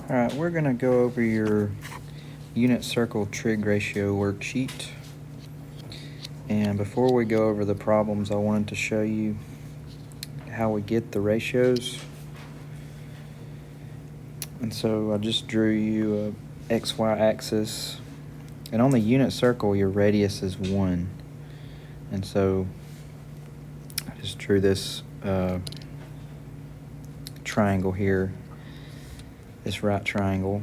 Alright, we're going to go over your unit circle trig ratio worksheet. And before we go over the problems, I wanted to show you how we get the ratios. And so I just drew you a XY axis. And on the unit circle, your radius is 1. And so I just drew this triangle here, this right triangle.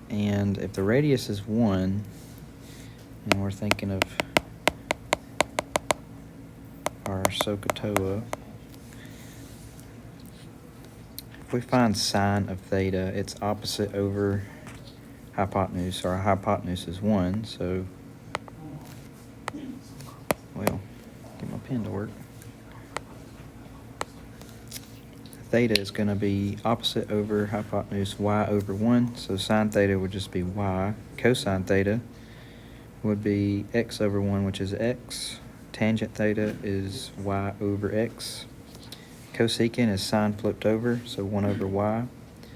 And if the radius is 1, and we're thinking of our SOHCAHTOA, if we find sine of theta, it's opposite over hypotenuse. Our hypotenuse is 1, so, well, get my pen to work. Theta is going to be opposite over hypotenuse, y over 1, so sine theta would just be y. Cosine theta would be x over 1, which is x. Tangent theta is y over x. Cosecant is sine flipped over, so 1 over y.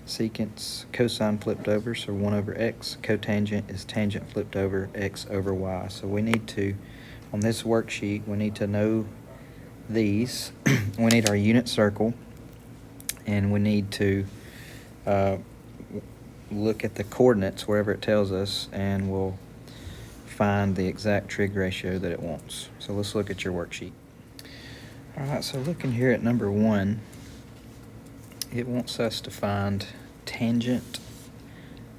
Secant's cosine flipped over, so 1 over x. Cotangent is tangent flipped over, x over y. So we need to, on this worksheet, we need to know these. We need our unit circle, and we need to look at the coordinates wherever it tells us, and we'll find the exact trig ratio that it wants. So let's look at your worksheet. All right, so looking here at number 1, it wants us to find tangent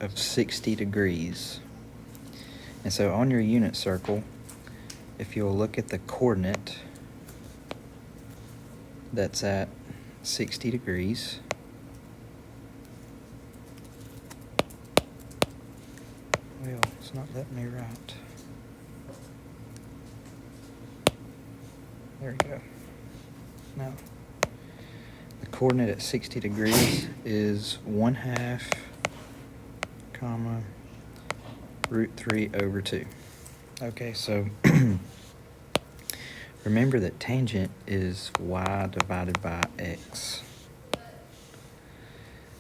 of 60 degrees. And so on your unit circle, if you'll look at the coordinate that's at 60 degrees, well, it's not letting me write. There you go. Now, the coordinate at 60 degrees is 1/2, comma, root 3 over 2. Okay, so remember that tangent is y divided by x.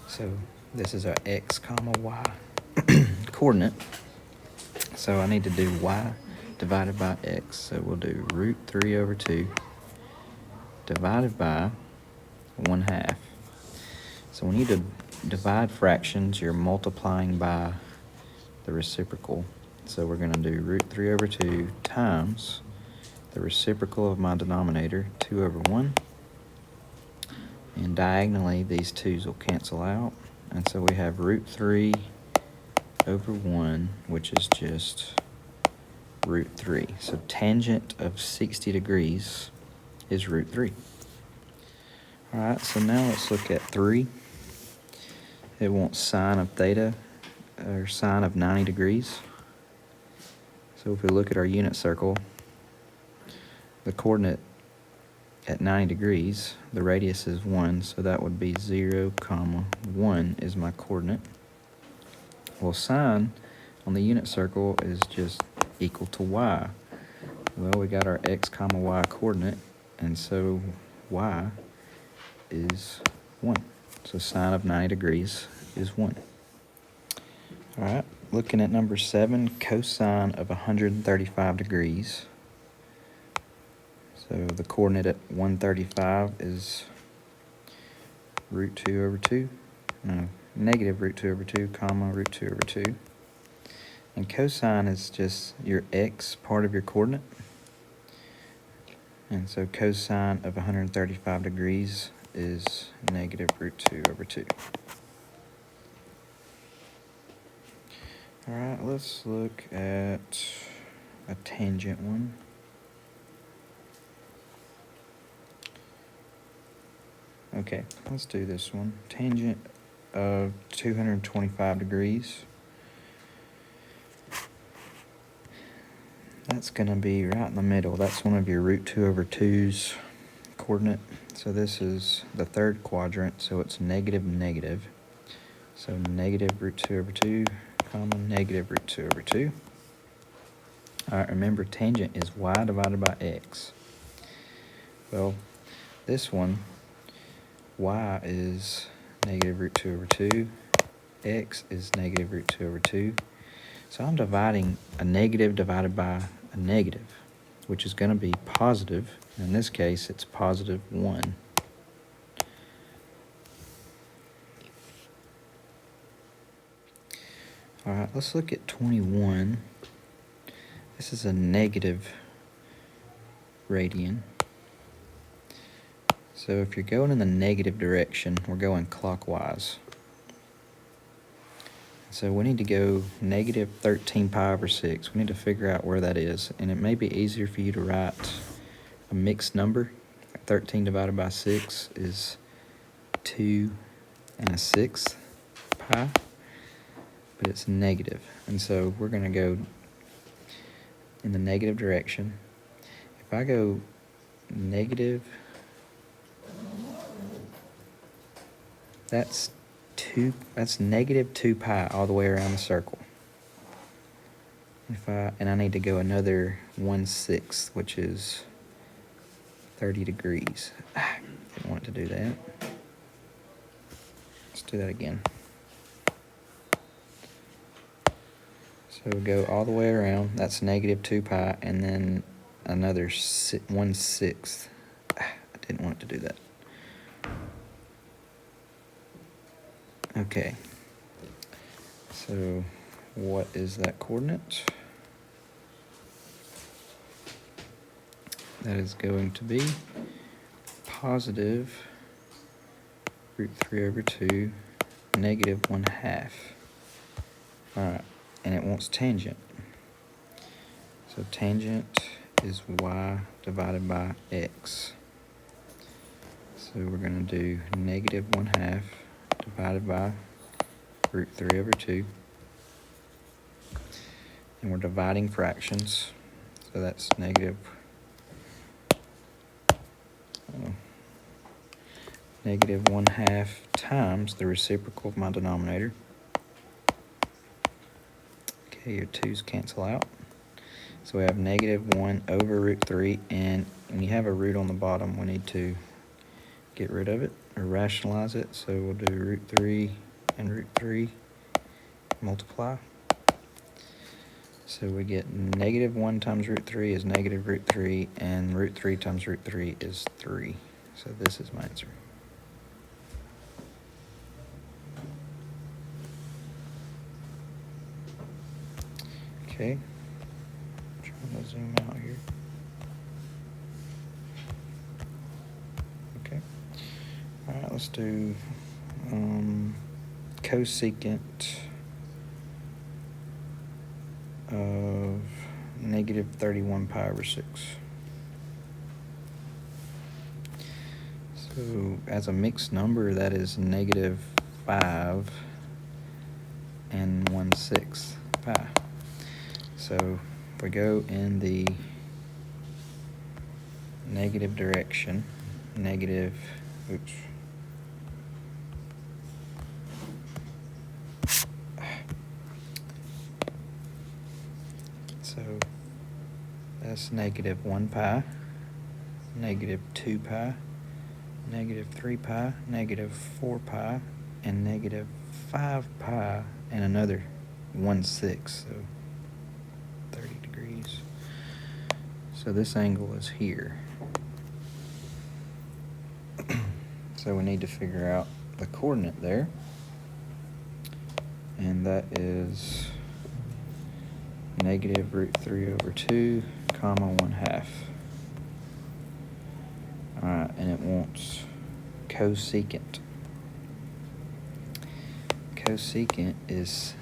So this is our x comma y coordinate. So I need to do y divided by x. So we'll do root 3 over 2 divided by 1/2. So when you divide fractions, you're multiplying by the reciprocal. So we're going to do root 3 over 2 times the reciprocal of my denominator, 2 over 1. And diagonally, these 2's will cancel out. And so we have root 3 over 1, which is just root 3. So tangent of 60 degrees is root 3. All right, so now let's look at 3. It wants sine of theta, or sine of 90 degrees. So if we look at our unit circle, the coordinate at 90 degrees, the radius is 1, so that would be 0, 1 is my coordinate. Well, sine on the unit circle is just equal to y. Well, we got our x comma y coordinate, and so y is 1. So sine of 90 degrees is 1. All right, looking at number 7, cosine of 135 degrees. So the coordinate at 135 is root 2 over 2. No, negative root 2 over 2, comma, root 2 over 2. And cosine is just your x part of your coordinate. And so cosine of 135 degrees is negative root 2 over 2. All right, let's look at a tangent one. Okay, let's do this one. Tangent of 225 degrees. That's going to be right in the middle. That's one of your root 2 over 2's coordinate. So this is the third quadrant, so it's negative, negative. So negative root 2 over 2, comma, negative root 2 over 2. All right, remember tangent is y divided by x. Well, this one, y is negative root 2 over 2, x is negative root 2 over 2. So I'm dividing a negative divided by a negative, which is going to be positive. In this case, it's positive 1. All right, let's look at 21. This is a negative radian. So if you're going in the negative direction, we're going clockwise. So we need to go negative 13 pi over 6. We need to figure out where that is. And it may be easier for you to write a mixed number. 13 divided by 6 is 2 and a 6th pi, but it's negative. And so we're going to go in the negative direction. If I go negative, that's negative 2 pi all the way around the circle. And I need to go another 1/6, which is 30 degrees. Didn't want to do that. Let's do that again. So we go all the way around. That's negative 2 pi, and then another 1/6. I didn't want to do that. Okay. So what is that coordinate? That is going to be positive root 3 over 2, negative 1/2. All right, and it wants tangent. So tangent is y divided by x. So we're going to do negative 1/2 divided by root 3 over 2. And we're dividing fractions. So that's negative 1/2 times the reciprocal of my denominator. Okay, your 2's cancel out. So we have negative 1 over root 3, and when you have a root on the bottom, we need to get rid of it or rationalize it. So we'll do root 3 and root 3 multiply. So we get negative 1 times root 3 is negative root 3, and root 3 times root 3 is 3. So this is my answer. Okay, trying to zoom out here. Okay, all right, let's do cosecant of negative 31 pi over 6. So as a mixed number, that is negative 5 and 1/6 pi. So if we go in the negative direction, so that's negative 1 pi, negative 2 pi, negative 3 pi, negative 4 pi, and negative 5 pi, and another 1/6, so 30 degrees. So this angle is here. So we need to figure out the coordinate there, and that is negative root 3 over 2, comma 1/2. All right, and it wants cosecant. Cosecant is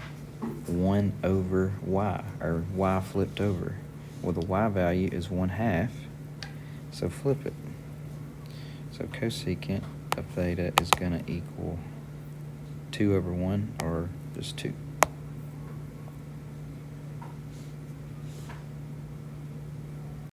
1 over y, or y flipped over. Well, the y value is 1/2, so flip it. So cosecant of theta is going to equal 2 over 1, or just 2.